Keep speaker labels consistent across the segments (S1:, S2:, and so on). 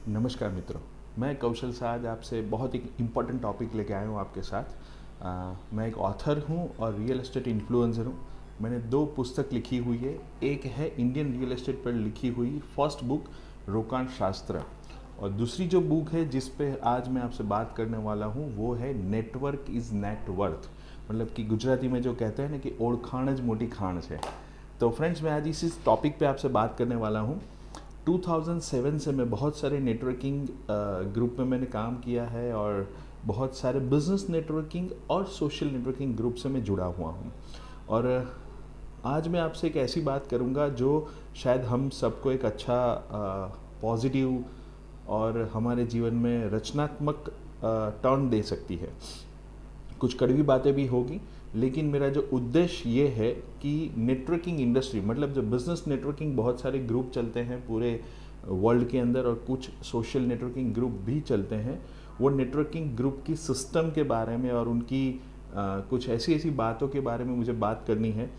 S1: नमस्कार मित्रों, मैं कौशल साज आपसे बहुत एक इम्पॉर्टेंट टॉपिक लेके आया हूँ आपके साथ। मैं एक ऑथर हूँ और रियल एस्टेट इन्फ्लुएंसर हूँ। मैंने 2 पुस्तक लिखी हुई है। एक है इंडियन रियल एस्टेट पर लिखी हुई फर्स्ट बुक रोकाण शास्त्र, और दूसरी जो बुक है जिस पे आज मैं आपसे बात करने वाला हूँ वो है नेटवर्क इज़ नेट वर्थ। मतलब कि गुजराती में जो कहते हैं ना कि ओळखाण ज मोटी खाण है। तो फ्रेंड्स, मैं आज इसी टॉपिक पे आपसे बात करने वाला हूँ। 2007 से मैं बहुत सारे नेटवर्किंग ग्रुप में मैंने काम किया है और बहुत सारे बिजनेस नेटवर्किंग और सोशल नेटवर्किंग ग्रुप से मैं जुड़ा हुआ हूँ। और आज मैं आपसे एक ऐसी बात करूँगा जो शायद हम सबको एक अच्छा पॉजिटिव और हमारे जीवन में रचनात्मक टर्न दे सकती है। कुछ कड़वी बातें भी होगी, लेकिन मेरा जो उद्देश्य ये है कि नेटवर्किंग इंडस्ट्री, मतलब जो बिजनेस नेटवर्किंग बहुत सारे ग्रुप चलते हैं पूरे वर्ल्ड के अंदर और कुछ सोशल नेटवर्किंग ग्रुप भी चलते हैं, वो नेटवर्किंग ग्रुप की सिस्टम के बारे में और उनकी कुछ ऐसी ऐसी बातों के बारे में मुझे बात करनी है।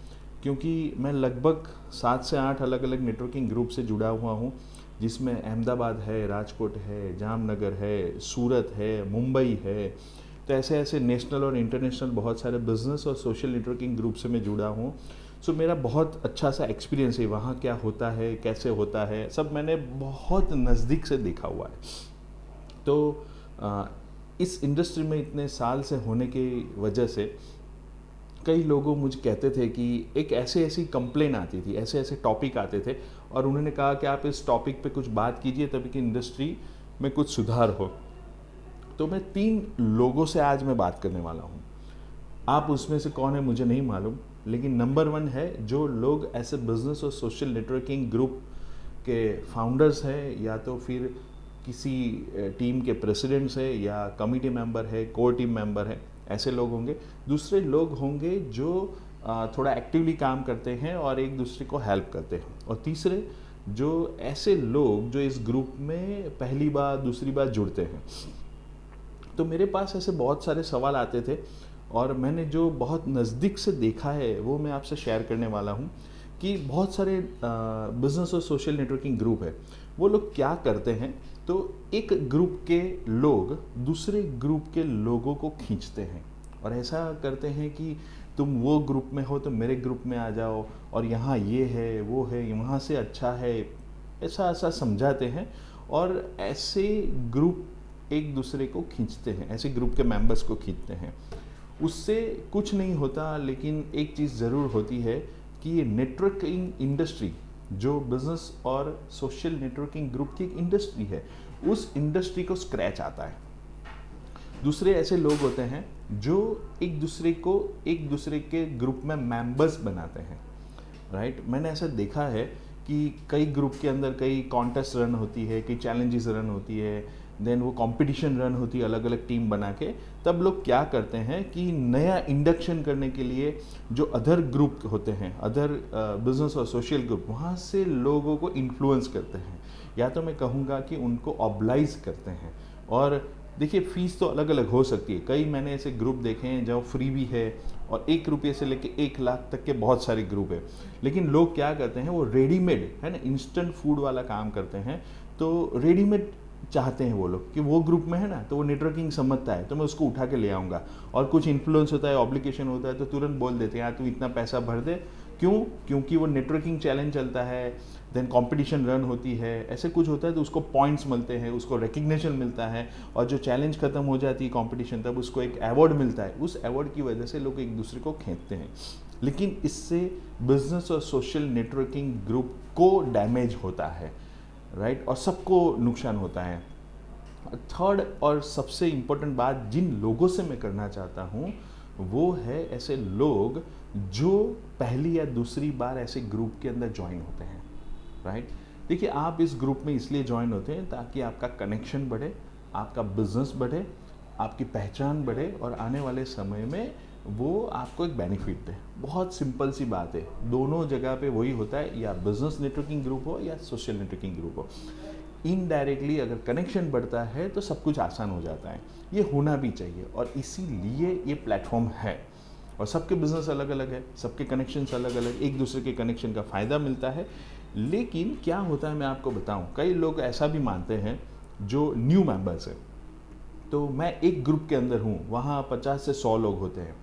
S1: क्योंकि मैं लगभग 7 से 8 अलग अलग नेटवर्किंग ग्रुप से जुड़ा हुआ हूँ, जिसमें अहमदाबाद है, राजकोट है, जामनगर है, सूरत है, मुंबई है। तो ऐसे ऐसे नेशनल और इंटरनेशनल बहुत सारे बिजनेस और सोशल नेटवर्किंग ग्रुप से मैं जुड़ा हूँ। सो मेरा बहुत अच्छा सा एक्सपीरियंस है, वहाँ क्या होता है, कैसे होता है, सब मैंने बहुत नज़दीक से देखा हुआ है। तो इस इंडस्ट्री में इतने साल से होने की वजह से कई लोगों मुझे कहते थे कि एक ऐसे ऐसी कंप्लेन आती थी, ऐसे ऐसे टॉपिक आते थे और उन्होंने कहा कि आप इस टॉपिक पे कुछ बात कीजिए तभी कि इंडस्ट्री में कुछ सुधार हो। तो मैं 3 लोगों से आज मैं बात करने वाला हूँ। आप उसमें से कौन है मुझे नहीं मालूम, लेकिन नंबर 1 है जो लोग ऐसे बिजनेस और सोशल नेटवर्किंग ग्रुप के फाउंडर्स हैं, या तो फिर किसी टीम के प्रेसिडेंट्स है या कमिटी मेंबर है, कोर टीम मेंबर है, ऐसे लोग होंगे। दूसरे लोग होंगे जो थोड़ा एक्टिवली काम करते हैं और एक दूसरे को हेल्प करते हैं। और तीसरे जो ऐसे लोग जो इस ग्रुप में पहली बार दूसरी बार जुड़ते हैं। तो मेरे पास ऐसे बहुत सारे सवाल आते थे और मैंने जो बहुत नज़दीक से देखा है वो मैं आपसे शेयर करने वाला हूँ कि बहुत सारे बिजनेस और सोशल नेटवर्किंग ग्रुप है, वो लोग क्या करते हैं। तो एक ग्रुप के लोग दूसरे ग्रुप के लोगों को खींचते हैं और ऐसा करते हैं कि तुम वो ग्रुप में हो तो मेरे ग्रुप में आ जाओ, और यहाँ ये है वो है, वहाँ से अच्छा है, ऐसा ऐसा समझाते हैं। और ऐसे ग्रुप एक दूसरे को खींचते हैं, ऐसे ग्रुप के मेंबर्स को खींचते हैं। उससे कुछ नहीं होता, लेकिन एक चीज़ ज़रूर होती है कि ये नेटवर्किंग इंडस्ट्री जो बिजनेस और सोशल नेटवर्किंग ग्रुप की एक इंडस्ट्री है, उस इंडस्ट्री को स्क्रैच आता है। दूसरे ऐसे लोग होते हैं जो एक दूसरे के ग्रुप में मेंबर्स बनाते हैं, राइट। मैंने ऐसा देखा है कि कई ग्रुप के अंदर कई कॉन्टेस्ट रन होती है, कई चैलेंजेस रन होती है, देन वो कंपटीशन रन होती है अलग अलग टीम बना के। तब लोग क्या करते हैं कि नया इंडक्शन करने के लिए जो अदर ग्रुप होते हैं, अदर बिजनेस और सोशल ग्रुप, वहाँ से लोगों को इन्फ्लुएंस करते हैं, या तो मैं कहूँगा कि उनको ऑब्लाइज करते हैं। और देखिए, फ़ीस तो अलग अलग हो सकती है। कई मैंने ऐसे ग्रुप देखे हैं जो फ्री भी है और 1 रुपये से लेके 1 लाख तक के बहुत सारे ग्रुप है। लेकिन लोग क्या करते हैं, वो रेडीमेड है ना, इंस्टेंट फूड वाला काम करते हैं। तो रेडीमेड चाहते हैं वो लोग कि वो ग्रुप में है ना, तो वो नेटवर्किंग समझता है तो मैं उसको उठा के ले आऊँगा, और कुछ इन्फ्लुएंस होता है, ऑब्लिगेशन होता है, तो तुरंत बोल देते हैं यार तू इतना पैसा भर दे। क्यों? क्योंकि वो नेटवर्किंग चैलेंज चलता है, देन कंपटीशन रन होती है, ऐसे कुछ होता है, तो उसको पॉइंट्स मिलते हैं, उसको रिकग्निशन मिलता है, और जो चैलेंज खत्म हो जाती है कंपटीशन, तब उसको एक अवार्ड मिलता है। उस अवार्ड की वजह से लोग एक दूसरे को खींचते हैं। लेकिन इससे बिजनेस और सोशल नेटवर्किंग ग्रुप को डैमेज होता है, राइट, और सबको नुकसान होता है। थर्ड और सबसे इम्पोर्टेंट बात जिन लोगों से मैं करना चाहता हूँ वो है ऐसे लोग जो पहली या दूसरी बार ऐसे ग्रुप के अंदर ज्वाइन होते हैं, राइट। देखिए, आप इस ग्रुप में इसलिए ज्वाइन होते हैं ताकि आपका कनेक्शन बढ़े, आपका बिजनेस बढ़े, आपकी पहचान बढ़े, और आने वाले समय में वो आपको एक बेनिफिट दे। बहुत सिंपल सी बात है, दोनों जगह पे वही होता है, या बिजनेस नेटवर्किंग ग्रुप हो या सोशल नेटवर्किंग ग्रुप हो। इनडायरेक्टली अगर कनेक्शन बढ़ता है तो सब कुछ आसान हो जाता है। ये होना भी चाहिए, और इसीलिए ये प्लेटफॉर्म है। और सबके बिजनेस अलग अलग है, सबके कनेक्शंस अलग अलग, एक दूसरे के कनेक्शन का फ़ायदा मिलता है। लेकिन क्या होता है मैं आपको बताऊं, कई लोग ऐसा भी मानते हैं जो न्यू मेंबर्स हैं। तो मैं एक ग्रुप के अंदर हूँ, वहाँ 50 से 100 लोग होते हैं,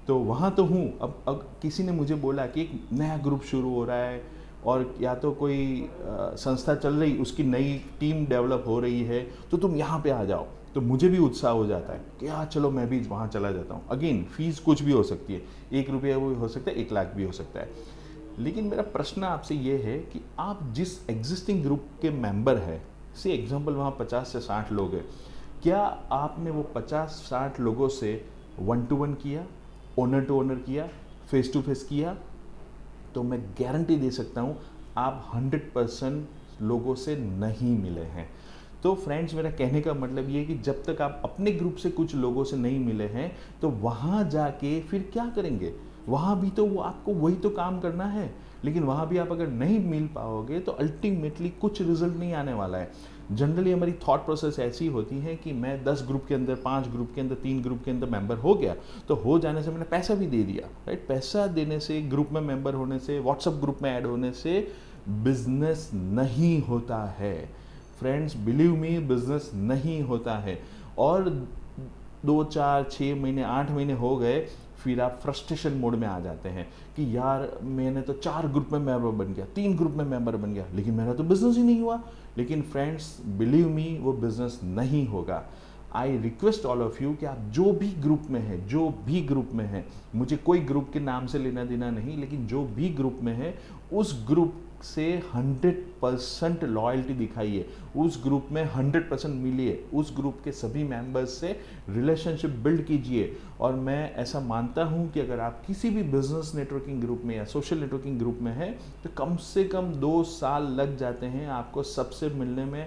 S1: तो वहाँ तो हूँ। अब किसी ने मुझे बोला कि एक नया ग्रुप शुरू हो रहा है और या तो कोई संस्था चल रही, उसकी नई टीम डेवलप हो रही है, तो तुम यहाँ पे आ जाओ, तो मुझे भी उत्साह हो जाता है कि हाँ चलो मैं भी वहाँ चला जाता हूँ। अगेन फीस कुछ भी हो सकती है, 1 रुपया भी हो सकता है, 1 लाख भी हो सकता है। लेकिन मेरा प्रश्न आपसे ये है कि आप जिस एग्जिस्टिंग ग्रुप के मेंबर है, से एग्जाम्पल वहाँ 50 से 60 लोग हैं, क्या आपने वो 50-60 लोगों से 1-to-1 किया, ओनर टू ओनर किया, फेस टू फेस किया? तो मैं गारंटी दे सकता हूँ आप 100% लोगों से नहीं मिले हैं। तो फ्रेंड्स, मेरा कहने का मतलब ये है कि जब तक आप अपने ग्रुप से कुछ लोगों से नहीं मिले हैं, तो वहाँ जाके फिर क्या करेंगे? वहाँ भी तो वो आपको वही तो काम करना है, लेकिन वहाँ भी आप अगर नहीं मिल पाओगे तो अल्टीमेटली कुछ रिजल्ट नहीं आने वाला है। जनरली हमारी थॉट प्रोसेस ऐसी होती है कि मैं 10 ग्रुप के अंदर, 5 ग्रुप के अंदर, 3 ग्रुप के अंदर मेंबर हो गया, तो हो जाने से मैंने पैसा भी दे दिया, राइट? पैसा देने से, ग्रुप में मेंबर होने से, व्हाट्सएप ग्रुप में ऐड होने से बिजनेस नहीं होता है। फ्रेंड्स, बिलीव मी, बिजनेस नहीं होता है। और 2, 4, 6 महीने, 8 महीने हो गए, फिर आप फ्रस्ट्रेशन मोड में आ जाते हैं कि यार मैंने तो 4 ग्रुप में मेंबर बन गया, 3 ग्रुप में मेंबर बन गया, लेकिन मेरा तो बिजनेस ही नहीं हुआ। लेकिन फ्रेंड्स, बिलीव मी, वो बिजनेस नहीं होगा। I request all of you कि आप जो भी ग्रुप में है, जो भी ग्रुप में है, मुझे कोई ग्रुप के नाम से लेना देना नहीं, लेकिन जो भी ग्रुप में है, उस ग्रुप से 100% लॉयल्टी दिखाइए, उस ग्रुप में 100% मिलिए, उस ग्रुप के सभी मेंबर्स से रिलेशनशिप बिल्ड कीजिए। और मैं ऐसा मानता हूं कि अगर आप किसी भी बिजनेस नेटवर्किंग ग्रुप में या सोशल नेटवर्किंग ग्रुप में हैं, तो कम से कम 2 साल लग जाते हैं आपको सबसे मिलने में,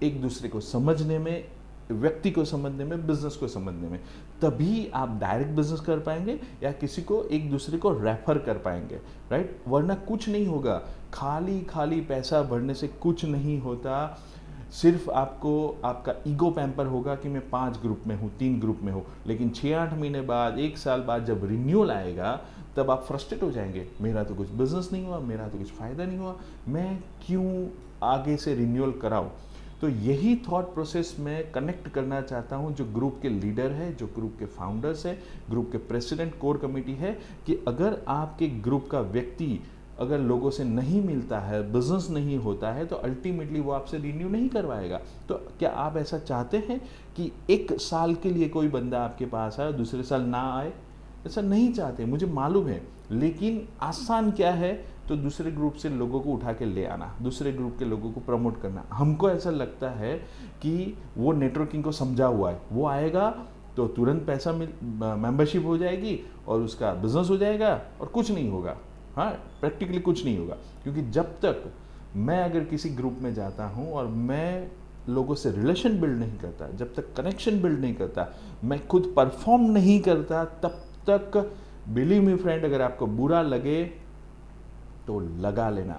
S1: एक दूसरे को समझने में, व्यक्ति को समझने में, बिजनेस को समझने में। तभी आप डायरेक्ट बिजनेस कर पाएंगे या किसी को, एक दूसरे को रेफर कर पाएंगे, राइट? वरना कुछ नहीं होगा। खाली खाली पैसा भरने से कुछ नहीं होता। सिर्फ आपको आपका ईगो पैम्पर होगा कि मैं 5 ग्रुप में हूँ, 3 ग्रुप में हूँ, लेकिन 6-8 महीने बाद, 1 साल बाद जब रिन्यूअल आएगा, तब आप फ्रस्ट्रेट हो जाएंगे। मेरा तो कुछ बिजनेस नहीं हुआ, मेरा तो कुछ फ़ायदा नहीं हुआ, मैं क्यों आगे से रिन्यूअल कराऊँ? तो यही थॉट प्रोसेस मैं कनेक्ट करना चाहता हूँ जो ग्रुप के लीडर है, जो ग्रुप के फाउंडर्स है, ग्रुप के प्रेसिडेंट, कोर कमेटी है, कि अगर आपके ग्रुप का व्यक्ति अगर लोगों से नहीं मिलता है, बिजनेस नहीं होता है, तो अल्टीमेटली वो आपसे रिन्यू नहीं करवाएगा। तो क्या आप ऐसा चाहते हैं कि 1 साल के लिए कोई बंदा आपके पास आए, दूसरे साल ना आए? ऐसा नहीं चाहते, मुझे मालूम है। लेकिन आसान क्या है? तो दूसरे ग्रुप से लोगों को उठा के ले आना, दूसरे ग्रुप के लोगों को प्रमोट करना। हमको ऐसा लगता है कि वो नेटवर्किंग को समझा हुआ है, वो आएगा तो तुरंत पैसा मेंबरशिप हो जाएगी और उसका बिजनेस हो जाएगा और कुछ नहीं होगा। हाँ, प्रैक्टिकली कुछ नहीं होगा। क्योंकि जब तक मैं अगर किसी ग्रुप में जाता हूँ और मैं लोगों से रिलेशन बिल्ड नहीं करता, जब तक कनेक्शन बिल्ड नहीं करता, मैं खुद परफॉर्म नहीं करता, तब तक बिलीव मी फ्रेंड, अगर आपको बुरा लगे तो लगा लेना,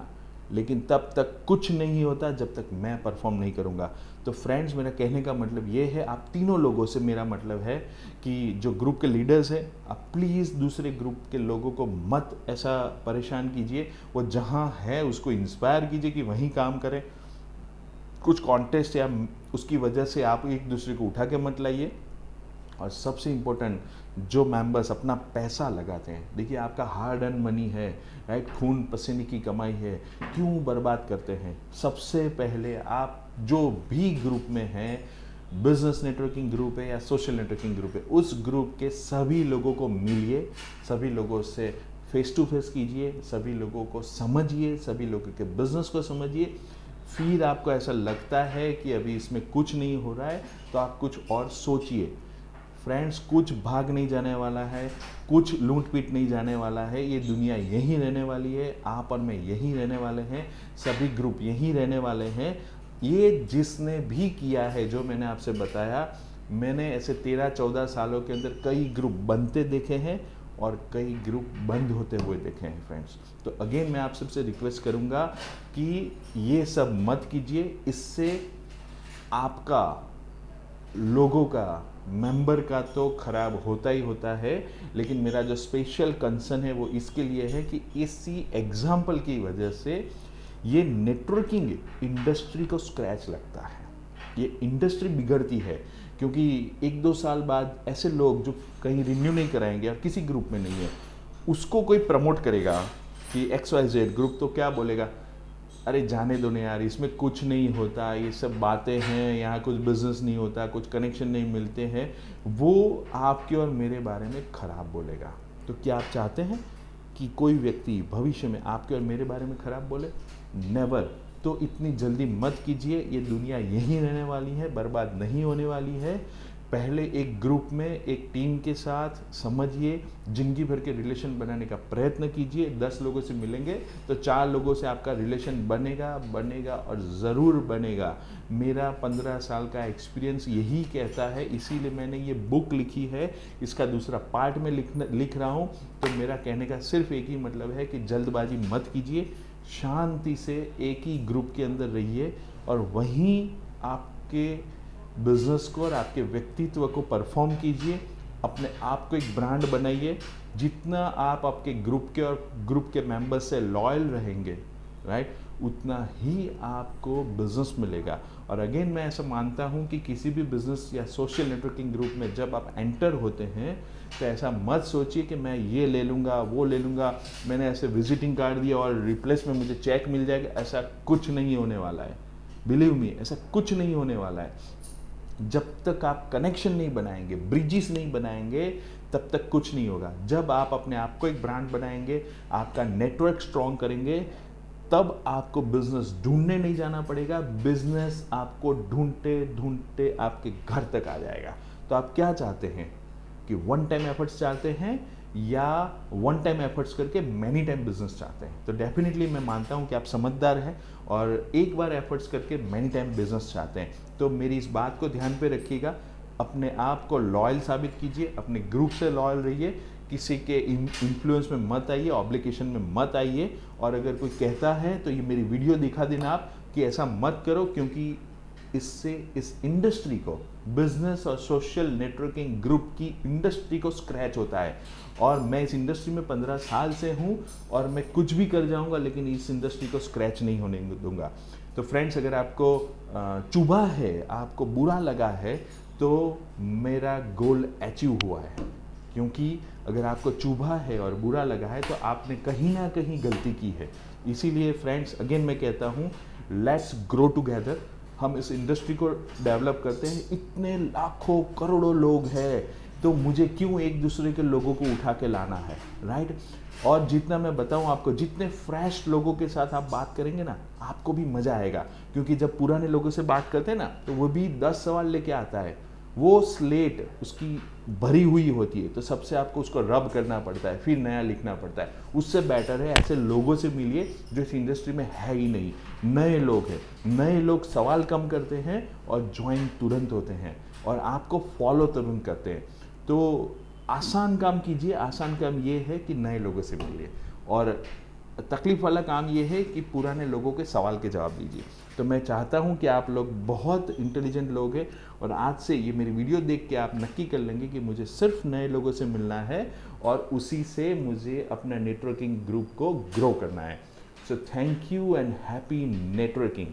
S1: लेकिन तब तक कुछ नहीं होता जब तक मैं परफॉर्म नहीं करूंगा। तो फ्रेंड्स, मेरा कहने का मतलब ये है, आप तीनों लोगों से मेरा मतलब है कि जो ग्रुप के लीडर्स हैं, आप प्लीज़ दूसरे ग्रुप के लोगों को मत ऐसा परेशान कीजिए। वो जहाँ है उसको इंस्पायर कीजिए कि वहीं काम करें। कुछ कॉन्टेस्ट या उसकी वजह से आप एक दूसरे को उठा के मत लाइए। और सबसे इम्पोर्टेंट, जो मेंबर्स अपना पैसा लगाते हैं, देखिए आपका हार्ड अर्न मनी है, राइट? खून पसीने की कमाई है, क्यों बर्बाद करते हैं? सबसे पहले आप जो भी ग्रुप में हैं, बिजनेस नेटवर्किंग ग्रुप है या सोशल नेटवर्किंग ग्रुप है, उस ग्रुप के सभी लोगों को मिलिए, सभी लोगों से फेस टू फेस कीजिए, सभी लोगों को समझिए, सभी लोगों के बिजनेस को समझिए। फिर आपको ऐसा लगता है कि अभी इसमें कुछ नहीं हो रहा है, तो आप कुछ और सोचिए। फ्रेंड्स, कुछ भाग नहीं जाने वाला है, कुछ लूट पीट नहीं जाने वाला है, ये दुनिया यहीं रहने वाली है, आप और मैं यहीं रहने वाले हैं, सभी ग्रुप यहीं रहने वाले हैं। ये जिसने भी किया है, जो मैंने आपसे बताया, मैंने ऐसे 13-14 सालों के अंदर कई ग्रुप बनते देखे हैं और कई ग्रुप बंद होते हुए देखे हैं फ्रेंड्स। तो अगेन मैं आप सबसे रिक्वेस्ट करूंगा कि ये सब मत कीजिए। इससे आपका, लोगों का, मेंबर का तो खराब होता ही होता है। लेकिन मेरा जो स्पेशल कंसर्न है वो इसके लिए है कि इसी एग्जाम्पल की वजह से ये नेटवर्किंग इंडस्ट्री को स्क्रैच लगता है। ये इंडस्ट्री बिगड़ती है, क्योंकि 1-2 साल बाद ऐसे लोग जो कहीं रिन्यू नहीं कराएंगे और किसी ग्रुप में नहीं है, उसको कोई प्रमोट करेगा कि XYZ ग्रुप, तो क्या बोलेगा, अरे जाने दो ना यार, इसमें कुछ नहीं होता, ये सब बातें हैं, यहाँ कुछ बिजनेस नहीं होता, कुछ कनेक्शन नहीं मिलते हैं, वो आपके और मेरे बारे में खराब बोलेगा। तो क्या आप चाहते हैं कि कोई व्यक्ति भविष्य में आपके और मेरे बारे में खराब बोले? नेवर। तो इतनी जल्दी मत कीजिए, ये दुनिया यहीं रहने वाली है, बर्बाद नहीं होने वाली है। पहले एक ग्रुप में, एक टीम के साथ समझिए, जिंदगी भर के रिलेशन बनाने का प्रयत्न कीजिए। 10 लोगों से मिलेंगे तो 4 लोगों से आपका रिलेशन बनेगा और ज़रूर बनेगा। मेरा 15 साल का एक्सपीरियंस यही कहता है, इसीलिए मैंने ये बुक लिखी है। इसका दूसरा पार्ट में लिख रहा हूँ। तो मेरा कहने का सिर्फ एक ही मतलब है कि जल्दबाजी मत कीजिए, शांति से एक ही ग्रुप के अंदर रहिए और वहीं आपके बिजनेस को और आपके व्यक्तित्व को परफॉर्म कीजिए। अपने आप को एक ब्रांड बनाइए। जितना आप आपके ग्रुप के मेंबर्स से लॉयल रहेंगे, राइट, उतना ही आपको बिजनेस मिलेगा। और अगेन मैं ऐसा मानता हूँ कि किसी भी बिजनेस या सोशल नेटवर्किंग ग्रुप में जब आप एंटर होते हैं तो ऐसा मत सोचिए कि मैं ये ले लूँगा, वो ले लूँगा, मैंने ऐसे विजिटिंग कार्ड दिया और रिप्लेस में मुझे चेक मिल जाएगा। ऐसा कुछ नहीं होने वाला है, बिलीव मी, ऐसा कुछ नहीं होने वाला है। जब तक आप कनेक्शन नहीं बनाएंगे, ब्रिजेस नहीं बनाएंगे, तब तक कुछ नहीं होगा। जब आप अपने आप को एक ब्रांड बनाएंगे, आपका नेटवर्क स्ट्रॉन्ग करेंगे, तब आपको बिजनेस ढूंढने नहीं जाना पड़ेगा। बिजनेस आपको ढूंढते ढूंढते आपके घर तक आ जाएगा। तो आप क्या चाहते हैं कि वन टाइम एफर्ट्स चाहते हैं या वन टाइम एफर्ट्स करके मैनी टाइम बिजनेस चाहते हैं? तो डेफिनेटली मैं मानता हूं कि आप समझदार हैं और एक बार एफर्ट्स करके मैनी टाइम बिजनेस चाहते हैं। तो मेरी इस बात को ध्यान पे रखिएगा, अपने आप को लॉयल साबित कीजिए, अपने ग्रुप से लॉयल रहिए, किसी के इन्फ्लुएंस में मत आइए, ऑब्लिगेशन में मत आइए। और अगर कोई कहता है तो ये मेरी वीडियो दिखा देना आप कि ऐसा मत करो, क्योंकि इससे इस इंडस्ट्री को, बिजनेस और सोशल नेटवर्किंग ग्रुप की इंडस्ट्री को स्क्रैच होता है। और मैं इस इंडस्ट्री में 15 साल से हूँ और मैं कुछ भी कर जाऊँगा, लेकिन इस इंडस्ट्री को स्क्रैच नहीं होने दूंगा। तो फ्रेंड्स, अगर आपको चुभा है, आपको बुरा लगा है, तो मेरा गोल अचीव हुआ है। क्योंकि अगर आपको चुभा है और बुरा लगा है तो आपने कहीं ना कहीं गलती की है। इसीलिए फ्रेंड्स, अगेन मैं कहता हूँ, लेट्स ग्रो टुगेदर। हम इस इंडस्ट्री को डेवलप करते हैं। इतने लाखों करोड़ों लोग हैं, तो मुझे क्यों एक दूसरे के लोगों को उठा के लाना है, राइट? और जितना मैं बताऊं आपको, जितने फ्रेश लोगों के साथ आप बात करेंगे ना, आपको भी मज़ा आएगा। क्योंकि जब पुराने लोगों से बात करते हैं ना, तो वो भी 10 सवाल लेके आता है। वो स्लेट उसकी भरी हुई होती है, तो सबसे आपको उसको रब करना पड़ता है, फिर नया लिखना पड़ता है। उससे बेटर है ऐसे लोगों से मिलिए जो इस इंडस्ट्री में है ही नहीं, नए लोग हैं। नए लोग सवाल कम करते हैं और ज्वाइन तुरंत होते हैं और आपको फॉलो तुरंत करते हैं। तो आसान काम कीजिए। आसान काम ये है कि नए लोगों से मिलिए, और तकलीफ वाला काम ये है कि पुराने लोगों के सवाल के जवाब दीजिए। तो मैं चाहता हूं कि आप लोग बहुत इंटेलिजेंट लोग हैं और आज से ये मेरी वीडियो देख के आप नक्की कर लेंगे कि मुझे सिर्फ नए लोगों से मिलना है और उसी से मुझे अपना नेटवर्किंग ग्रुप को ग्रो करना है। So thank you and happy networking.